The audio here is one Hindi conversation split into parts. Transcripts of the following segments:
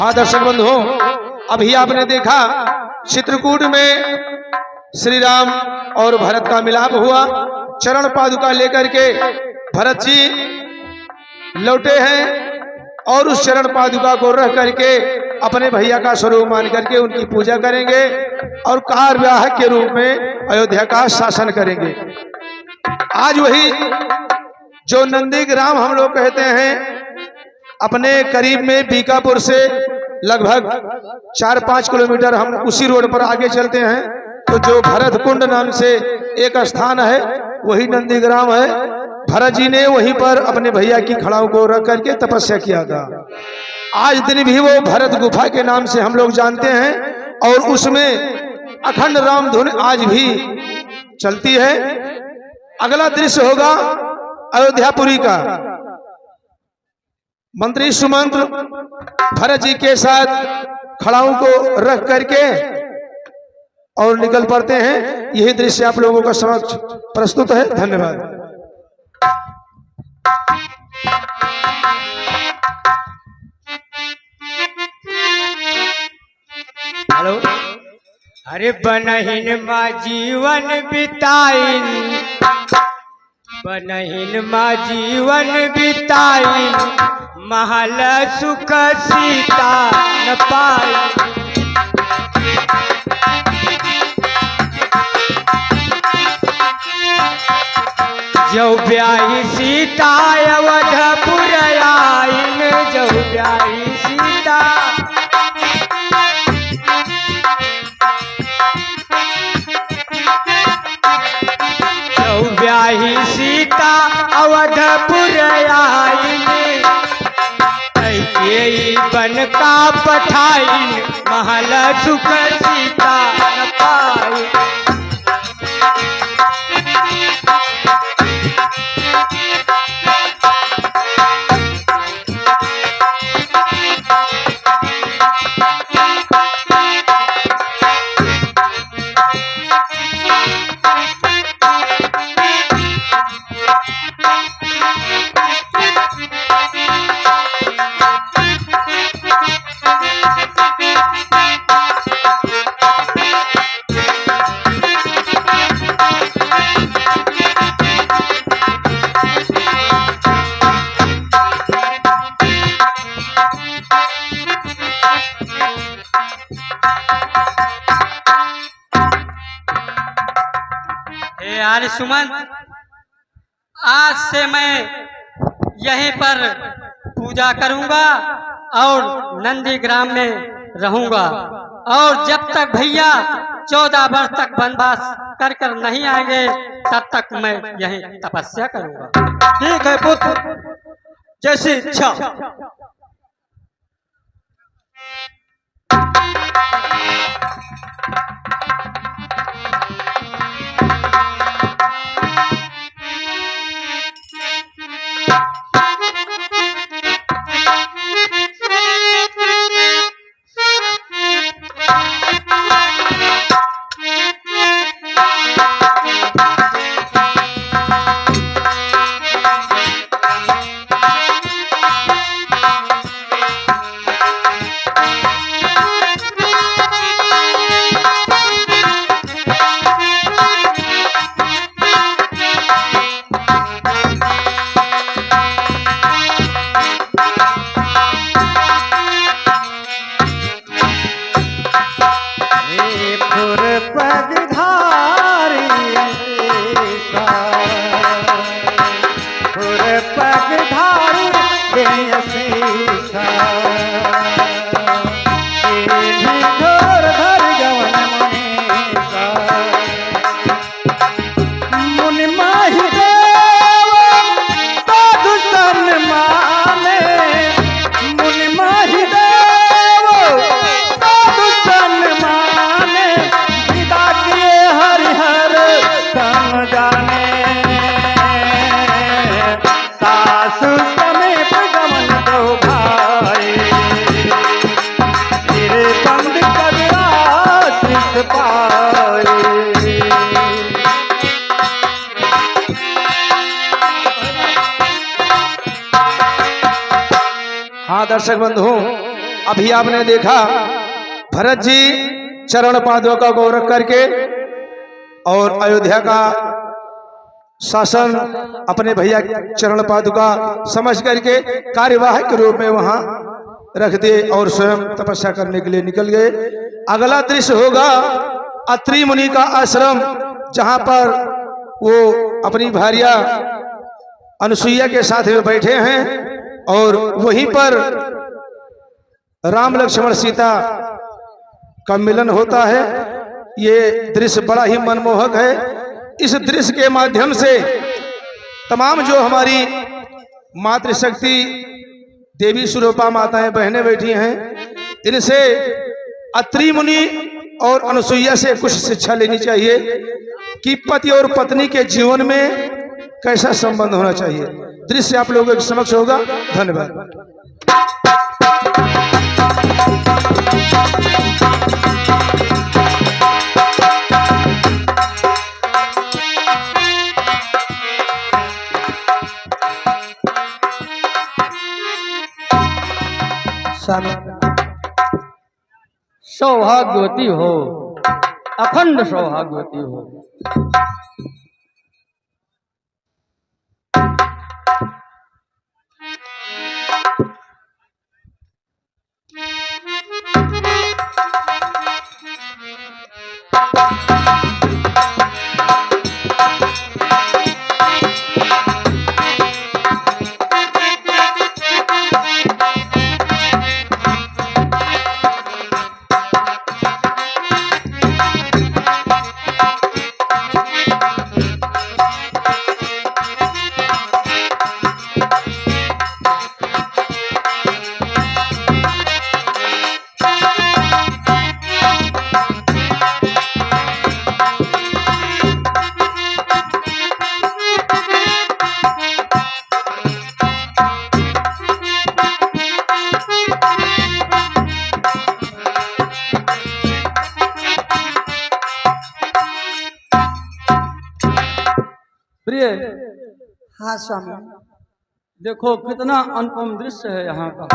हाँ दर्शक बंधुओं, अभी आपने देखा चित्रकूट में श्री राम और भरत का मिलाप हुआ। चरण पादुका लेकर के भरत जी लौटे हैं और उस चरण पादुका को रख करके अपने भैया का स्वरूप मान करके उनकी पूजा करेंगे और कार्यवाहक के रूप में अयोध्या का शासन करेंगे। आज वही जो नंदीग्राम हम लोग कहते हैं, अपने करीब में बीकापुर से लगभग 4-5 किलोमीटर हम उसी रोड पर आगे चलते हैं तो जो भरत कुंड नाम से एक स्थान है वही नंदीग्राम है। भरत जी ने वहीं पर अपने भैया की खड़ाओं को रख करके तपस्या किया था। आज दिन भी वो भरत गुफा के नाम से हम लोग जानते हैं और उसमें अखंड राम धुन आज भी चलती है। अगला दृश्य होगा अयोध्यापुरी का। मंत्री सुमंत्र भरत जी के साथ खड़ाओं को रख करके और निकल पड़ते हैं। यही दृश्य आप लोगों का समक्ष प्रस्तुत है। धन्यवाद। हेलो। अरे बनहिन माँ जीवन बिताइन, बनहिन माँ जीवन बिताइन, महल सुख सीता न पाई। जो ब्याही सीता अवधपुर आइन, जो ब्याही सीता ब्याही सीता अवधपुर आइन, ऐके बन का पठाइन, महल सुख सीता न पाई। यार सुमंत, आज से मैं यहीं पर पूजा करूंगा और नंदीग्राम में रहूंगा और जब तक भैया 14 वर्ष तक वनवास कर कर नहीं आएंगे तब तक मैं यहीं तपस्या करूंगा। ठीक है पुत्र, जैसी इच्छा। हाँ दर्शक बंधु, अभी आपने देखा भरत जी चरण पादुका को रख करके और अयोध्या का शासन अपने भैया चरण पादुका समझ करके कार्यवाहक के रूप में वहां रख दिए और स्वयं तपस्या करने के लिए निकल गए। अगला दृश्य होगा अत्रि मुनि का आश्रम, जहां पर वो अपनी भार्या अनुसुईया के साथ में बैठे हैं और वहीं पर राम लक्ष्मण सीता का मिलन होता है। ये दृश्य बड़ा ही मनमोहक है। इस दृश्य के माध्यम से तमाम जो हमारी मातृशक्ति देवी स्वरूपा माताएं बहनें बैठी हैं, इनसे अत्रि मुनि और अनुसुईया से कुछ शिक्षा लेनी चाहिए कि पति और पत्नी के जीवन में कैसा संबंध होना चाहिए। दृश्य आप लोगों के समक्ष होगा। धन्यवाद। सौभाग्यवती हो, अखंड सौभाग्यवती हो। प्रिय, हाँ स्वामी। देखो कितना अनुपम दृश्य है यहाँ का।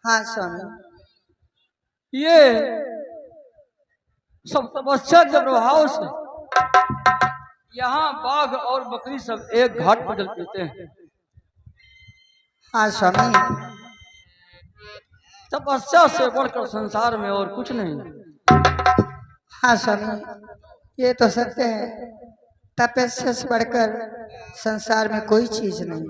हाँ स्वामी। ये सब तपस्या के प्रभाव से यहाँ बाघ और बकरी सब एक घाट पर जल पीते हैं। हाँ स्वामी। तपस्या से बढ़कर संसार में और कुछ नहीं। हाँ स्वामी, ये तो सत्य है। तपस्या से बढ़कर संसार में कोई चीज नहीं।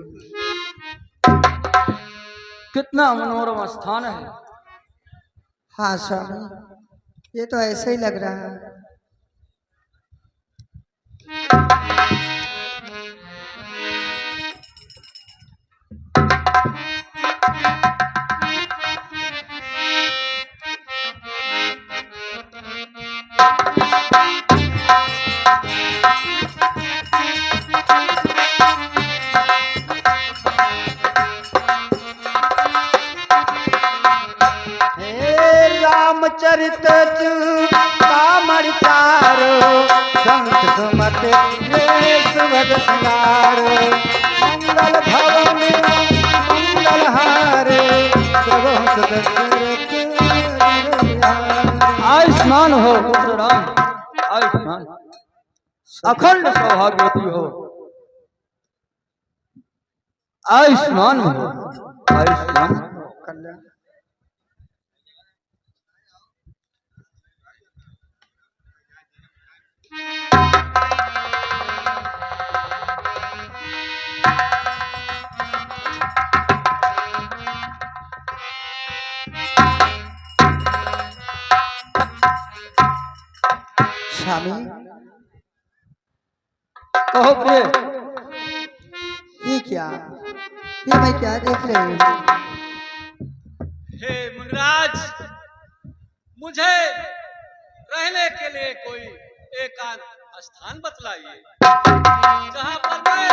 कितना मनोरम स्थान है। हाँ स्वामी, ये तो ऐसे ही लग रहा है। रामचरित कामर चारो संत सुमत सुभग सिंगारो मंगल भवन मंगल हारे आयुष्मान हो पुत्र राम, आयुष्मान, अखंड सौभाग्यवती हो, आयुष्मान हो, आयुष्मान। स्वामी, कहो प्रिय, ये क्या, ये मैं क्या देख रही हूँ? हे मुनिराज, मुझे रहने के लिए कोई एकांत स्थान बतलाइए जहां पर मैं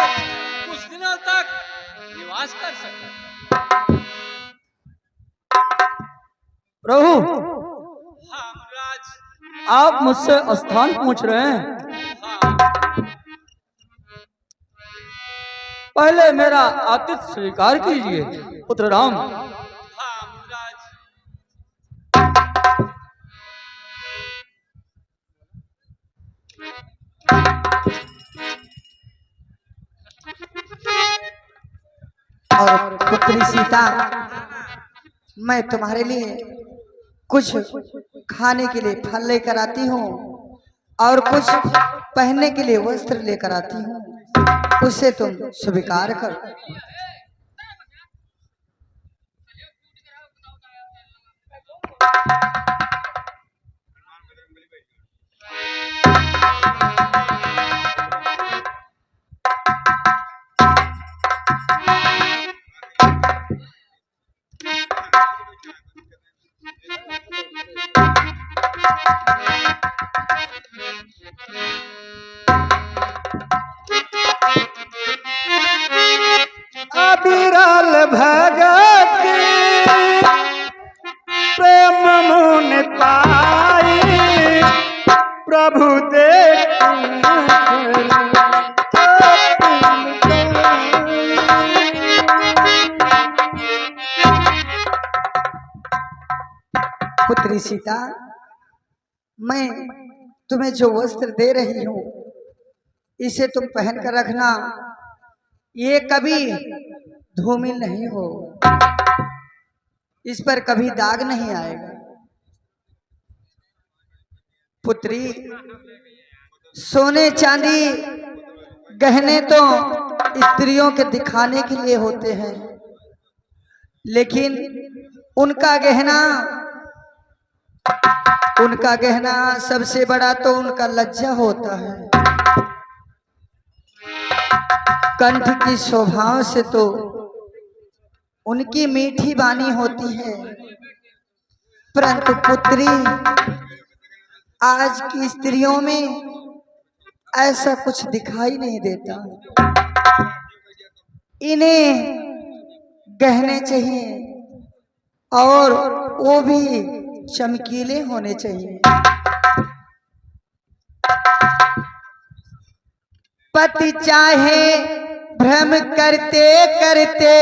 कुछ दिनों तक निवास कर सकूं। प्रभु, हाँ मुनिराज। आप मुझसे स्थान पूछ रहे हैं? हाँ। पहले मेरा आतिथ्य स्वीकार कीजिए पुत्र राम। हाँ मुनिराज। पुत्री सीता, मैं तुम्हारे लिए कुछ खाने के लिए फल लेकर आती हूँ और कुछ पहनने के लिए वस्त्र लेकर आती हूँ, उसे तुम स्वीकार करो। अविरल भगत प्रेम मुन पाई, प्रभु देख पुत्री सीता, मैं तुम्हें जो वस्त्र दे रही हूँ इसे तुम पहन कर रखना, ये कभी धूमिल नहीं हो, इस पर कभी दाग नहीं आएगा। पुत्री, सोने चांदी गहने तो स्त्रियों के दिखाने के लिए होते हैं, लेकिन उनका गहना सबसे बड़ा तो उनका लज्जा होता है। कंठ की शोभाओं से तो उनकी मीठी वाणी होती है, परंतु पुत्री, आज की स्त्रियों में ऐसा कुछ दिखाई नहीं देता। इन्हें गहने चाहिए और वो भी चमकीले होने चाहिए। पति चाहे भ्रम करते करते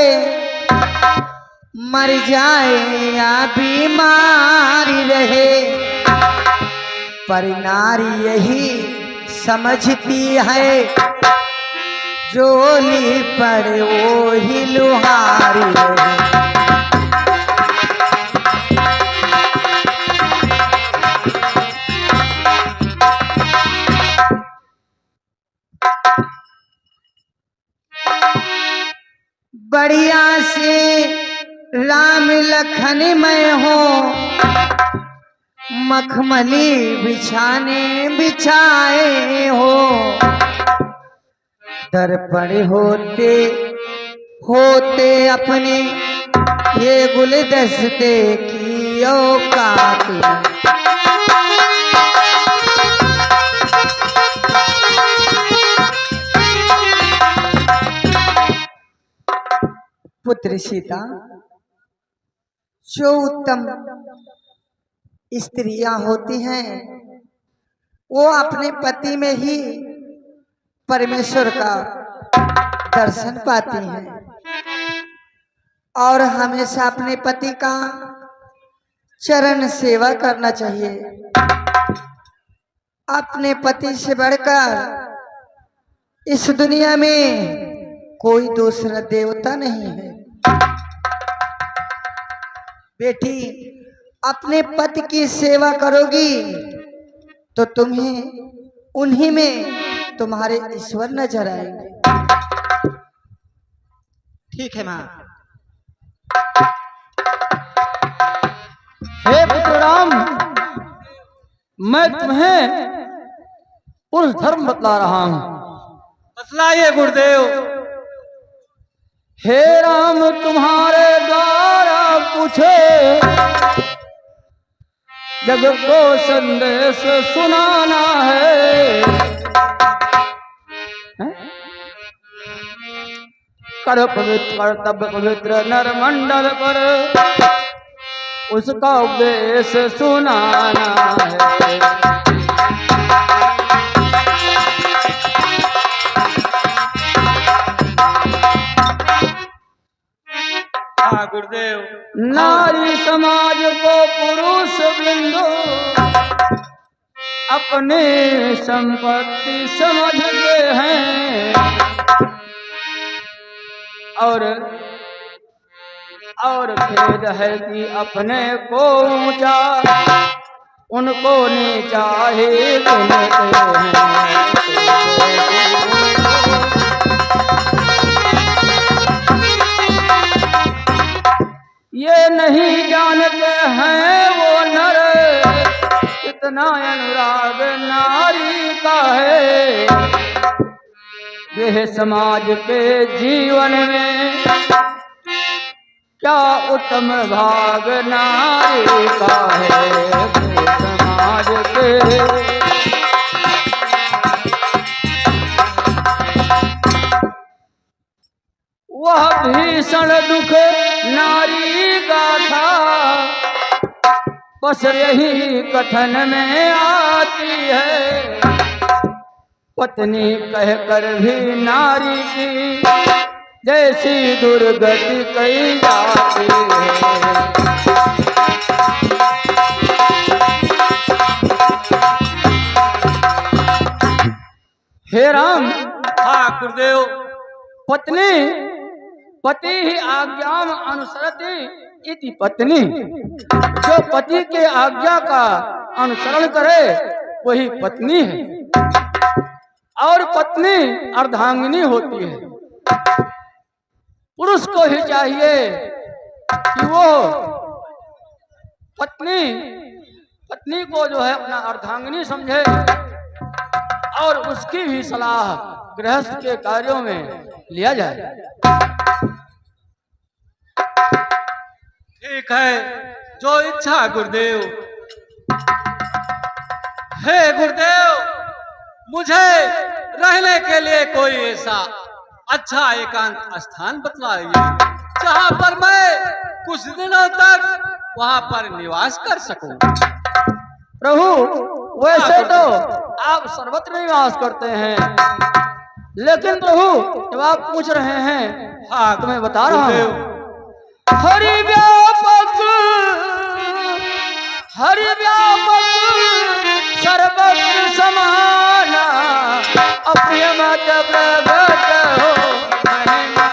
मर जाए या बीमारी रहे, पर नारी यही समझती है जोली पर वो ही लुहारी रहे। बढ़िया से राम लखन मैं हो, मखमली बिछाने बिछाए हो, दर्पण होते होते अपने ये गुलदस्ते की औकात। पुत्र सीता, जो उत्तम स्त्रियां होती हैं वो अपने पति में ही परमेश्वर का दर्शन पाती हैं और हमेशा अपने पति का चरण सेवा करना चाहिए। अपने पति से बढ़कर इस दुनिया में कोई दूसरा देवता नहीं है। बेटी, अपने पति की सेवा करोगी तो तुम्हें उन्हीं में तुम्हारे ईश्वर नजर आएंगे। ठीक है माँ। हे पुत्र राम, मैं तुम्हें पुरुष धर्म बतला रहा हूं। बतलाइए गुरुदेव। हे राम, तुम्हारे द्वारा पूछे जग को संदेश सुनाना है। कर पवित्र कर्तव्य पवित्र नरमंडल पर उसका उपदेश सुनाना है। गुरुदेव, नारी समाज को पुरुष बिंदु अपनी संपत्ति समझते हैं और और खेद है कि अपने को ऊंचा उनको नीचा ही गिनते हैं। ये नहीं जानते हैं वो नर कितना अनुराग नारी का है। यह समाज के जीवन में क्या उत्तम भाग नारी का है। समाज के वह भीषण दुख नारी गाथा बस यही कथन में आती है। पत्नी कहकर भी नारी की जैसी दुर्गति कही जाती है। हे राम। हाँ गुरुदेव। पत्नी पति ही आज्ञाम अनुसरति इति पत्नी। जो पति के आज्ञा का अनुसरण करे वही पत्नी है। और पत्नी अर्धांगिनी होती है। पुरुष को ही चाहिए कि वो पत्नी को जो है अपना अर्धांगिनी समझे और उसकी भी सलाह गृहस्थ के कार्यों में लिया जाए। ठीक है, जो इच्छा गुरुदेव। हे गुरुदेव, मुझे रहने के लिए कोई ऐसा अच्छा एकांत स्थान बतलाइए जहाँ पर मैं कुछ दिनों तक वहाँ पर निवास कर सकूं। प्रभु वैसे तो आप सर्वत्र निवास करते हैं, लेकिन प्रभु जब आप पूछ रहे हैं हाँ तो मैं बता रहा हूँ। हरि व्यापक सर्वत्र समाना अपने मत प्रगट हो महिमा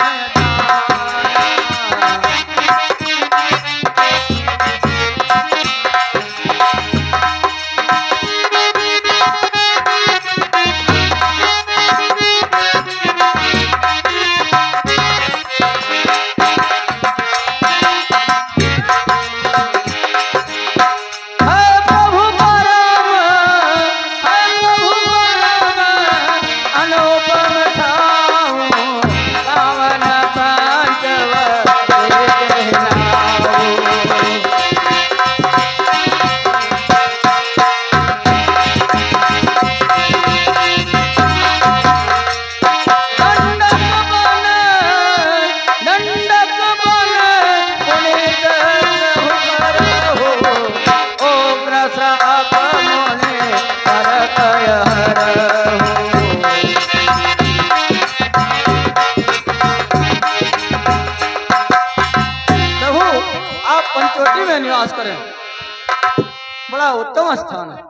पंचवटी में निवास करें, बड़ा उत्तम स्थान है।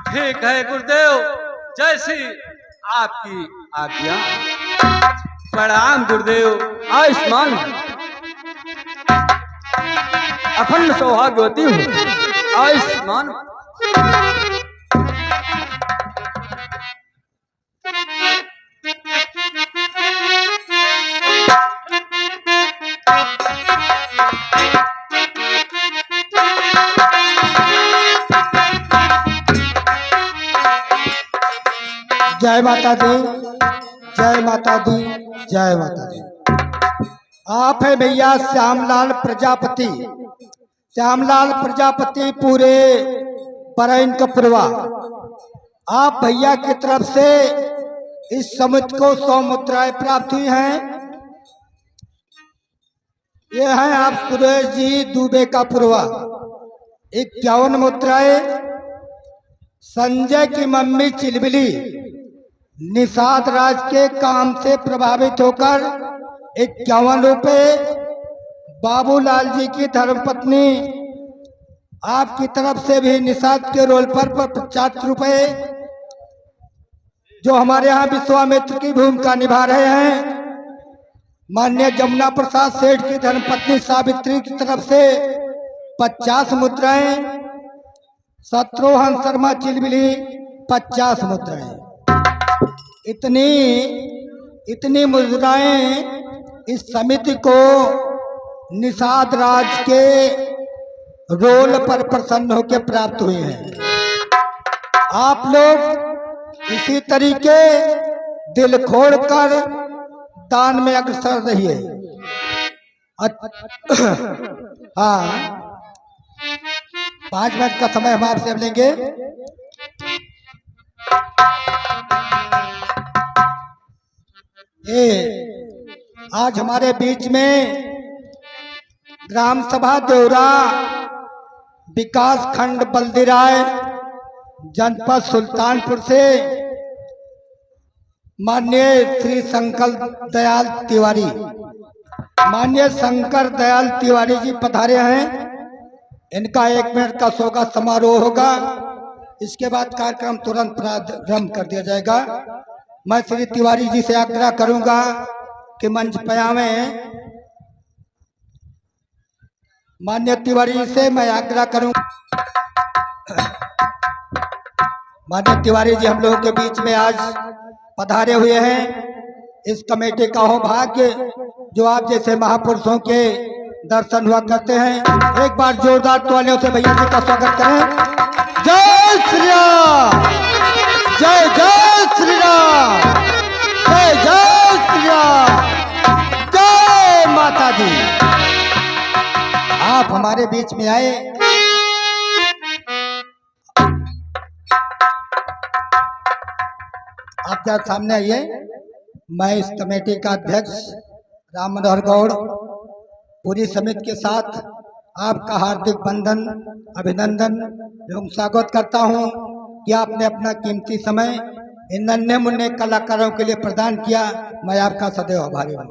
ठीक है गुरुदेव, जैसी आपकी आज्ञा। प्रणाम गुरुदेव। आयुष्मान अखंड सौभाग्यवती हूँ। आयुष्मान। जय माता दी, जय माता दी, जय माता दी। आप है भैया श्यामलाल प्रजापति। श्यामलाल प्रजापति पूरे बरैन का परिवार। आप भैया की तरफ से इस समिति को 100 मुद्राएं प्राप्त हुई हैं। ये हैं आप सुरेश जी दुबे का परिवार, 51 मुद्राएं। संजय की मम्मी चिलबिली निषाद राज के काम से प्रभावित होकर 51 रुपये। बाबूलाल जी की धर्मपत्नी आपकी तरफ से भी निषाद के रोल पर 50 रुपये, जो हमारे यहाँ विश्वामित्र की भूमिका निभा रहे हैं। माननीय जमुना प्रसाद सेठ की धर्मपत्नी सावित्री की तरफ से 50 मुद्राएं, शत्रुघ्न शर्मा चिलबिली 50 मुद्राएं। इतनी मुद्राएं इस समिति को निषाद राज के रोल पर प्रसन्न होकर प्राप्त हुई हैं। आप लोग इसी तरीके दिल खोलकर दान में अग्रसर रहिए। हाँ, 5 मिनट का समय हम आपसे लेंगे। आज हमारे बीच में ग्राम सभा देवरा विकास खंड बल्दीराय जनपद सुल्तानपुर से माननीय श्री शंकर दयाल तिवारी, माननीय शंकर दयाल तिवारी जी पधारे हैं। इनका 1 मिनट का स्वागत समारोह होगा। इसके बाद कार्यक्रम तुरंत प्रारंभ कर दिया जाएगा। मैं श्री तिवारी जी से आग्रह करूंगा कि मंच पे आवें। माननीय तिवारी जी से मैं आग्रह करूंगा। माननीय तिवारी जी हम लोगों के बीच में आज पधारे हुए हैं। इस कमेटी का हो भाग्य जो आप जैसे महापुरुषों के दर्शन हुआ करते हैं। एक बार जोरदार तालियों से भैया जी का स्वागत करें। जय श्री राम, जय जय श्री राम, जय जय श्री राम, जय माता दी। आप हमारे बीच में आए। आप जरा सामने आइए। मैं इस कमेटी का अध्यक्ष राम मनोहर गौड़ पूरी समिति के साथ आपका हार्दिक बंधन, अभिनंदन एवं स्वागत करता हूं कि आपने अपना कीमती समय इन नन्हे मुन्ने कलाकारों के लिए प्रदान किया। मैं आपका सदैव आभारी हूं।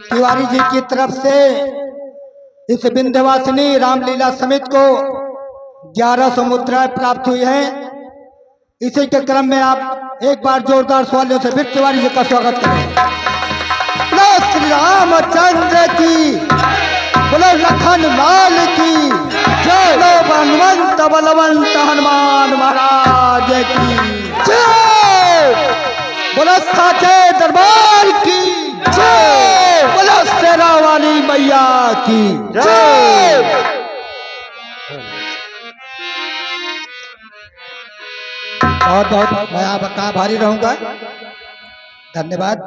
तिवारी जी की तरफ से इस विंध्यवासिनी रामलीला समिति को 1100 मुद्राएं प्राप्त हुई हैं। इसी के क्रम में आप एक बार जोरदार स्वालियों से फिर तिवारी जी का स्वागत करें। बोलो श्री रामचंद्र की, बोलो लखन लाल की जय, बोलो बलवंत बलवंत हनुमान महाराज की जय, बोलो साचे दरबार की जय, बोलो शेरा वाली मैया की जय। बहुत बहुत मैं आपका आभारी रहूंगा। धन्यवाद।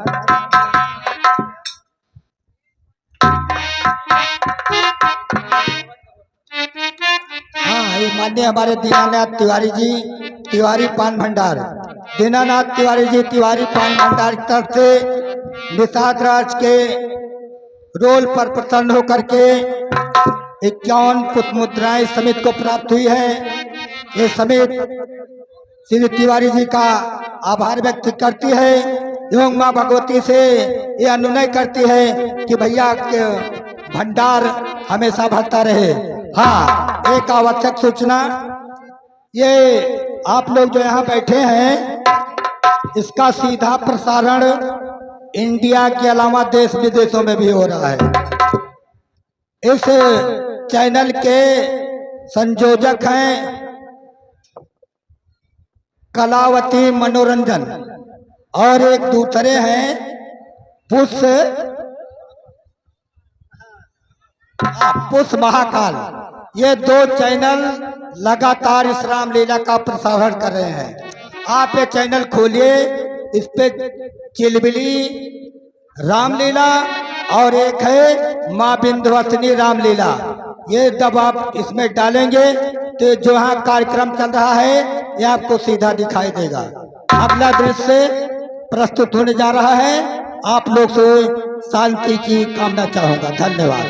हाँ, ये माननीय हमारे दीनानाथ तिवारी जी, तिवारी पान भंडार, दीनानाथ तिवारी जी तिवारी पान भंडार की तरफ से निषाद राज के रोल पर प्रसन्न होकर के 51 पुष्प मुद्राएं समिति को प्राप्त हुई है। ये समिति श्री तिवारी जी का आभार व्यक्त करती है एवं माँ भगवती से ये अनुनय करती है कि भैया के भंडार हमेशा भरता रहे। हाँ, एक आवश्यक सूचना, ये आप लोग जो यहाँ बैठे हैं इसका सीधा प्रसारण इंडिया के अलावा देश विदेशों में भी हो रहा है। इस चैनल के संयोजक हैं कलावती मनोरंजन और एक दूसरे हैं पुष्प महाकाल। ये 2 चैनल लगातार इस रामलीला का प्रसारण कर रहे हैं। आप ये चैनल खोलिए, इस पे चिलबिली रामलीला और एक है माँ विंध्यवासिनी रामलीला। ये जब आप इसमें डालेंगे तो जो यहाँ कार्यक्रम चल रहा है ये आपको सीधा दिखाई देगा। अगला दृश्य प्रस्तुत होने जा रहा है। आप लोग से शांति की कामना चाहूंगा। धन्यवाद।